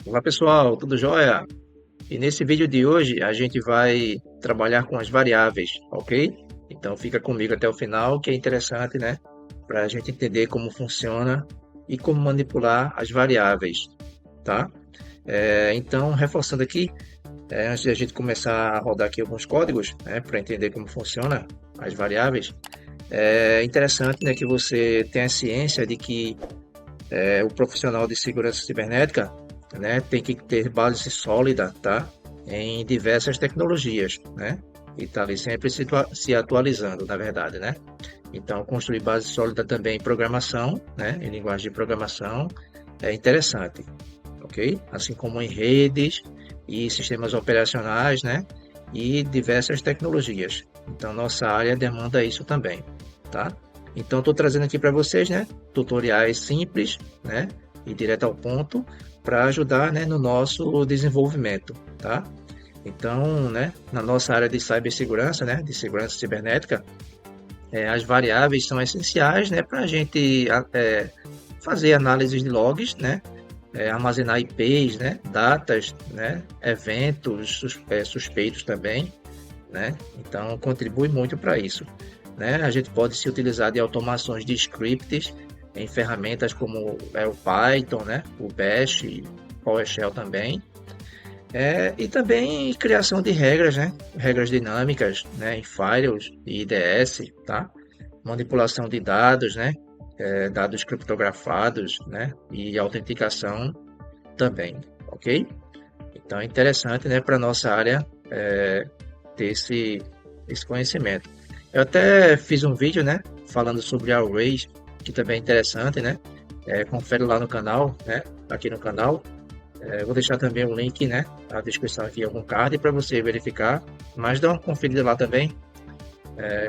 Olá pessoal, tudo jóia? E nesse vídeo de hoje a gente vai trabalhar com as variáveis, ok? Então fica comigo até o final, que é interessante, né? Para a gente entender como funciona e como manipular as variáveis, tá? Então, reforçando aqui, antes de a gente começar a rodar aqui alguns códigos, né, para entender como funciona as variáveis, é interessante, né, que você tenha ciência de que o profissional de segurança cibernética, né, tem que ter base sólida, tá, em diversas tecnologias, né, e tá ali sempre se atualizando, na verdade, né. Então, construir base sólida também em programação, né, em linguagem de programação, é interessante, ok? Assim como em redes e sistemas operacionais, né, e diversas tecnologias. Então, nossa área demanda isso também, tá? Então, estou trazendo aqui para vocês, né, tutoriais simples, né, e direto ao ponto, para ajudar, né, no nosso desenvolvimento, tá? Então, né, na nossa área de cibersegurança, né, de segurança cibernética, as variáveis são essenciais, né, para a gente fazer análise de logs, né, armazenar IPs, né, datas, né, eventos suspeitos também, né? Então contribui muito para isso, né? A gente pode se utilizar de automações de scripts em ferramentas como o Python, né, o Bash, PowerShell também, e também criação de regras, né, regras dinâmicas, né, em Files e IDS, tá? Manipulação de dados, né, dados criptografados, né, e autenticação também, ok? Então é interessante, né, para nossa área ter esse conhecimento. Eu até fiz um vídeo, né, falando sobre arrays, que também é interessante, né? Confere lá no canal, né? Aqui no canal. Vou deixar também o link, né? A descrição aqui, algum card para você verificar. Mas dá uma conferida lá também.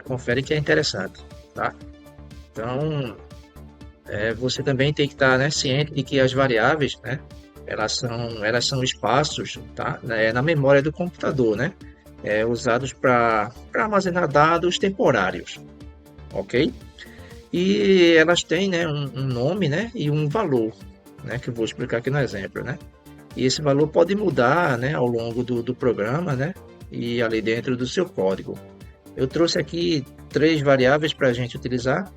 Confere que é interessante, tá? Então, você também tem que estar, né, ciente de que as variáveis, né? Elas são espaços, tá? Na memória do computador, né? Usados para armazenar dados temporários, ok? E elas têm, né, um nome, né, e um valor, né, que eu vou explicar aqui no exemplo, né? E esse valor pode mudar, né, ao longo do programa, né, e ali dentro do seu código. Eu trouxe aqui três variáveis para a gente utilizar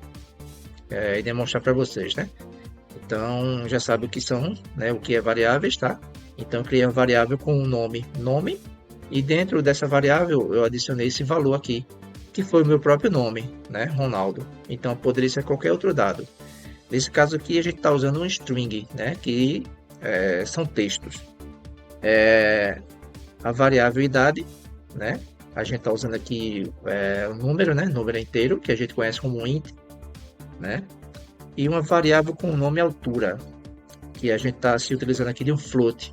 e demonstrar para vocês, né? Então já sabe o que são, né, o que é variáveis, tá? Então criei uma variável com o nome, e dentro dessa variável eu adicionei esse valor aqui, que foi o meu próprio nome, né, Ronaldo. Então poderia ser qualquer outro dado. Nesse caso aqui a gente está usando um string, né, que são textos. A variável idade, né, a gente está usando aqui o número, né, número inteiro, que a gente conhece como int, né, e uma variável com o nome altura, que a gente está se utilizando aqui de um float.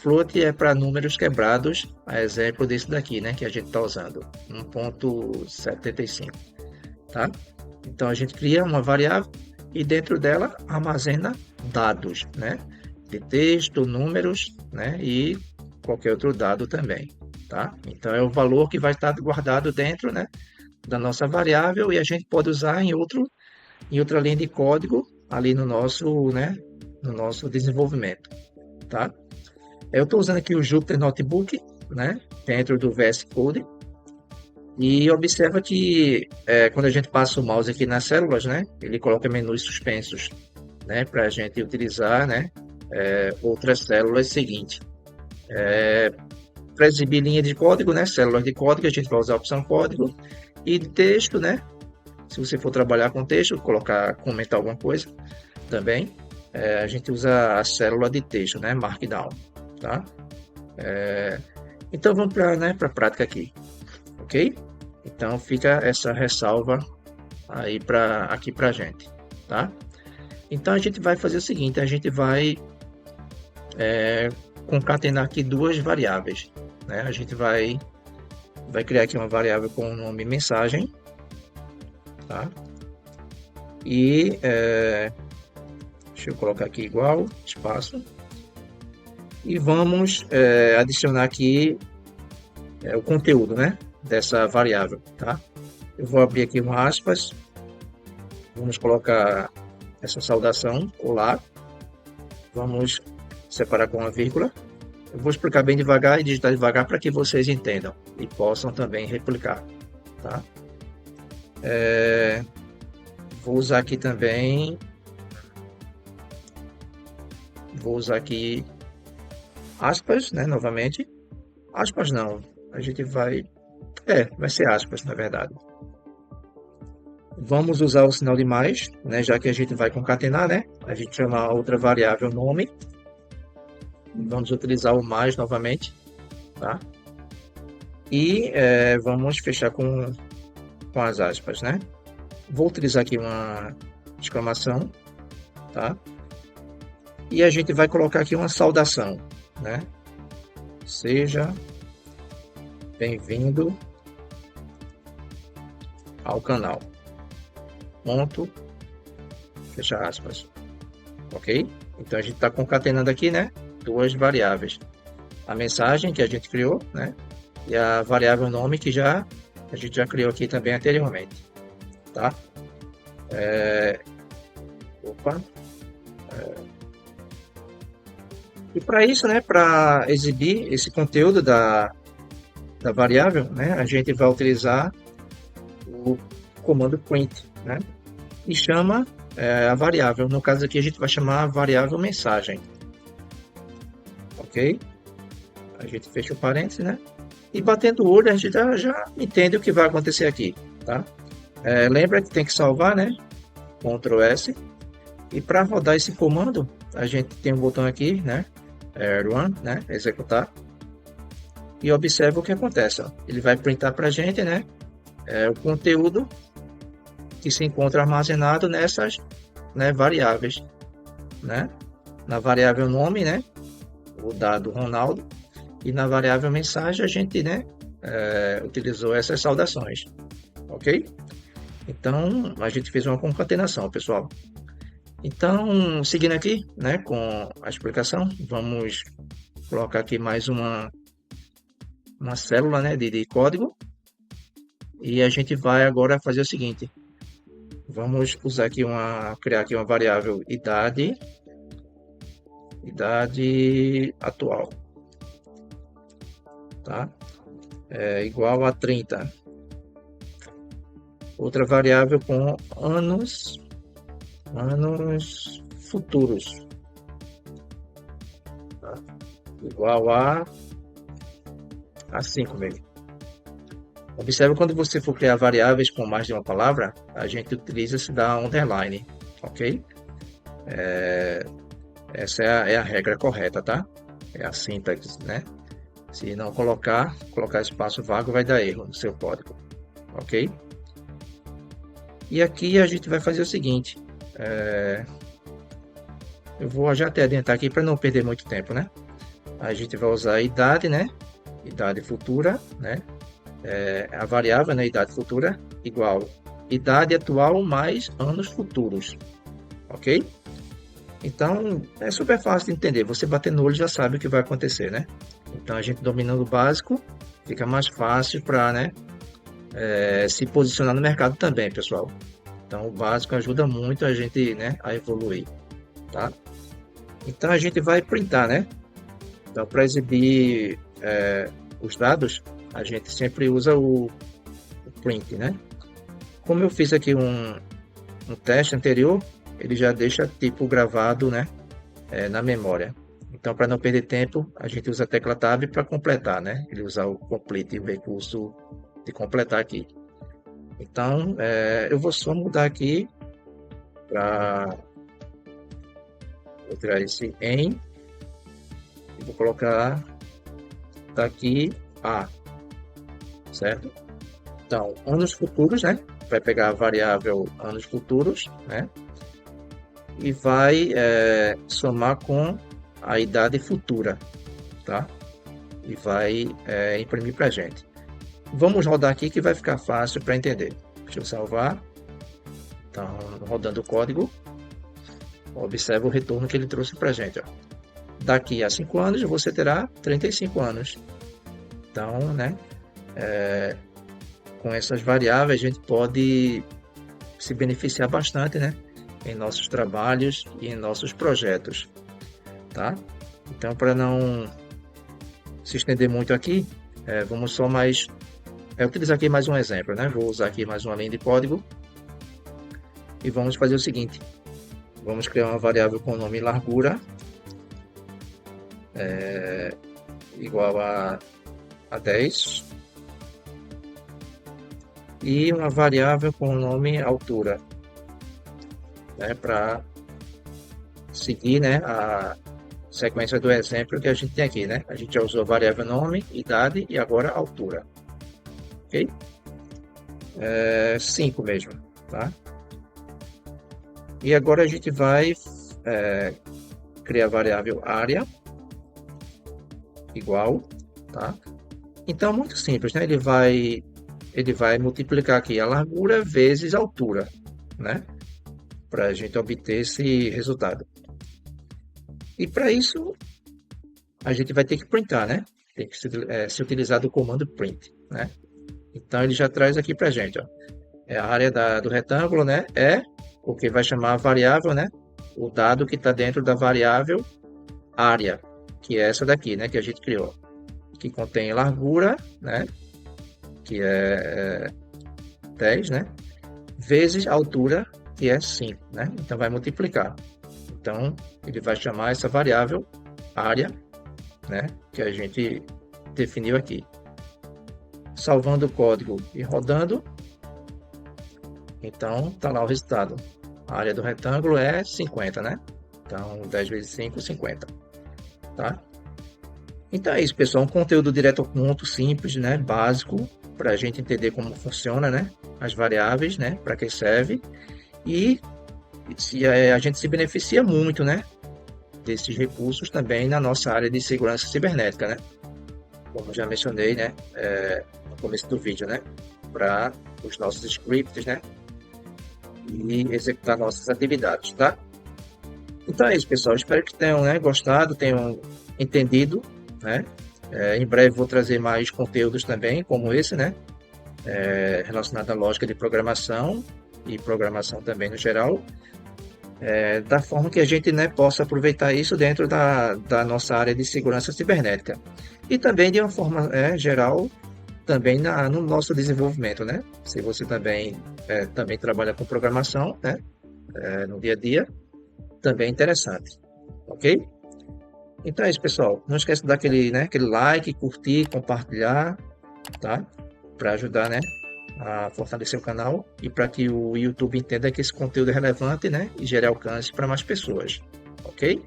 Float é para números quebrados, a exemplo desse daqui, né, que a gente está usando, 1.75, tá? Então a gente cria uma variável e dentro dela armazena dados, né, de texto, números, né, e qualquer outro dado também, tá? Então é o valor que vai estar guardado dentro, né, da nossa variável, e a gente pode usar em outra linha de código ali no nosso, né, no nosso desenvolvimento, tá? Eu estou usando aqui o Jupyter Notebook, né, dentro do VS Code, e observa que quando a gente passa o mouse aqui nas células, né, ele coloca menus suspensos, né, para a gente utilizar, né, outras células seguintes. Para exibir linha de código, né, células de código, a gente vai usar a opção código, e de texto, né, se você for trabalhar com texto, comentar alguma coisa também, a gente usa a célula de texto, né, Markdown, tá? Então vamos para, né, a prática aqui, ok? Então fica essa ressalva aí aqui para a gente, tá? Então a gente vai fazer o seguinte, a gente vai concatenar aqui duas variáveis, né? A gente vai criar aqui uma variável com o nome mensagem, tá? E deixa eu colocar aqui igual, espaço, e vamos adicionar aqui o conteúdo, né, dessa variável, tá? Eu vou abrir aqui um aspas, vamos colocar essa saudação, olá, vamos separar com uma vírgula. Eu vou explicar bem devagar e digitar devagar para que vocês entendam e possam também replicar, tá? Vou usar aqui também, vou usar aqui aspas, né, novamente. Aspas não, a gente vai ser aspas, na verdade. Vamos usar o sinal de mais, né, já que a gente vai concatenar, né? A gente chama a outra variável nome. Vamos utilizar o mais novamente, tá? E vamos fechar com as aspas, né? Vou utilizar aqui uma exclamação, tá? E a gente vai colocar aqui uma saudação, né? Seja bem-vindo ao canal. Ponto, fecha aspas. Ok? Então a gente está concatenando aqui, né? Duas variáveis. A mensagem que a gente criou, né? E a variável nome que a gente já criou aqui também anteriormente, tá? Opa. E para isso, né? Para exibir esse conteúdo da variável, né? A gente vai utilizar o comando print, né? E chama a variável. No caso aqui a gente vai chamar a variável mensagem. Ok? A gente fecha o parênteses, né? E batendo o olho a gente já entende o que vai acontecer aqui, tá? Lembra que tem que salvar, né? Ctrl S. E para rodar esse comando, a gente tem um botão aqui, né? Run, né? Executar. E observa o que acontece, ó. Ele vai printar para a gente, né? O conteúdo que se encontra armazenado nessas, né, variáveis, né? Na variável nome, né? O dado Ronaldo. E na variável mensagem a gente, né? Utilizou essas saudações, ok? Então a gente fez uma concatenação, pessoal. Então, seguindo aqui, né, com a explicação, vamos colocar aqui mais uma célula, né, de código. E a gente vai agora fazer o seguinte. Vamos usar aqui criar aqui uma variável idade atual, tá? Igual a 30. Outra variável com anos futuros, tá? Igual a 5 mesmo. Observe quando você for criar variáveis com mais de uma palavra, a gente utiliza esse da underline, ok? Essa é a regra correta, tá? É a sintaxe, né? Se não colocar espaço vago vai dar erro no seu código, ok? E aqui a gente vai fazer o seguinte, eu vou já até adiantar aqui para não perder muito tempo, né? A gente vai usar a idade, né? Idade futura, né? A variável, né? Idade futura igual idade atual mais anos futuros, ok? Então é super fácil de entender. Você bater no olho já sabe o que vai acontecer, né? Então a gente dominando o básico fica mais fácil para, né? Se posicionar no mercado também, pessoal. Então o básico ajuda muito a gente, né? A evoluir, tá? Então a gente vai printar, né? Então para exibir os dados a gente sempre usa o print, né? Como eu fiz aqui um teste anterior, ele já deixa tipo gravado, né? Na memória. Então, para não perder tempo, a gente usa a tecla Tab para completar, né? Ele usa o complete, o recurso de completar aqui. Então, eu vou só mudar aqui para tirar esse em e vou colocar daqui a, certo? Então, anos futuros, né? Vai pegar a variável anos futuros, né? E vai somar com a idade futura, tá? E vai imprimir para a gente. Vamos rodar aqui que vai ficar fácil para entender. Deixa eu salvar. Então, rodando o código. Observa o retorno que ele trouxe para a gente. Ó. Daqui a 5 anos você terá 35 anos. Então, né? Com essas variáveis a gente pode se beneficiar bastante, né? Em nossos trabalhos e em nossos projetos, tá? Então, para não se estender muito aqui, vamos só mais utilizar aqui mais um exemplo, né? Vou usar aqui mais uma linha de código e vamos fazer o seguinte. Vamos criar uma variável com o nome largura igual a 10 e uma variável com o nome altura, né? Para seguir, né, a sequência do exemplo que a gente tem aqui, né? A gente já usou a variável nome, idade e agora altura, ok? 5 mesmo, tá? E agora a gente vai criar a variável área igual, tá? Então, muito simples, né? Ele vai multiplicar aqui a largura vezes a altura, né? Para a gente obter esse resultado. E para isso, a gente vai ter que printar, né? Tem que se utilizar do comando print, né? Então, ele já traz aqui para a gente, ó. A área do retângulo, né? É o que vai chamar a variável, né? O dado que está dentro da variável área, que é essa daqui, né? Que a gente criou. Que contém largura, né? Que é 10, né? Vezes altura, que é 5, né? Então, vai multiplicar. Então, ele vai chamar essa variável área, né? Que a gente definiu aqui. Salvando o código e rodando. Então, tá lá o resultado. A área do retângulo é 50, né? Então, 10 vezes 5, 50. Tá? Então é isso, pessoal. Um conteúdo direto ao ponto, simples, né? Básico, para a gente entender como funciona, né? As variáveis, né? Para que serve. E a gente se beneficia muito, né? Desses recursos também na nossa área de segurança cibernética, né? Como já mencionei, né? No começo do vídeo, né? Para os nossos scripts, né? E executar nossas atividades, tá? Então é isso, pessoal. Espero que tenham, né, gostado, tenham entendido, né? Em breve vou trazer mais conteúdos também, como esse, né? Relacionado à lógica de programação e programação também no geral, da forma que a gente, né, possa aproveitar isso dentro da nossa área de segurança cibernética. E também de uma forma geral, também no nosso desenvolvimento, né? Se você também trabalha com programação, né? No dia a dia, também é interessante, ok? Então é isso, pessoal. Não esqueça de dar aquele like, curtir, compartilhar, tá? Para ajudar, né, a fortalecer o canal e para que o YouTube entenda que esse conteúdo é relevante, né? E gere alcance para mais pessoas, ok?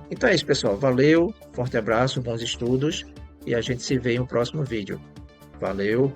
Então é isso, pessoal. Valeu, forte abraço, bons estudos e a gente se vê em um próximo vídeo. Valeu!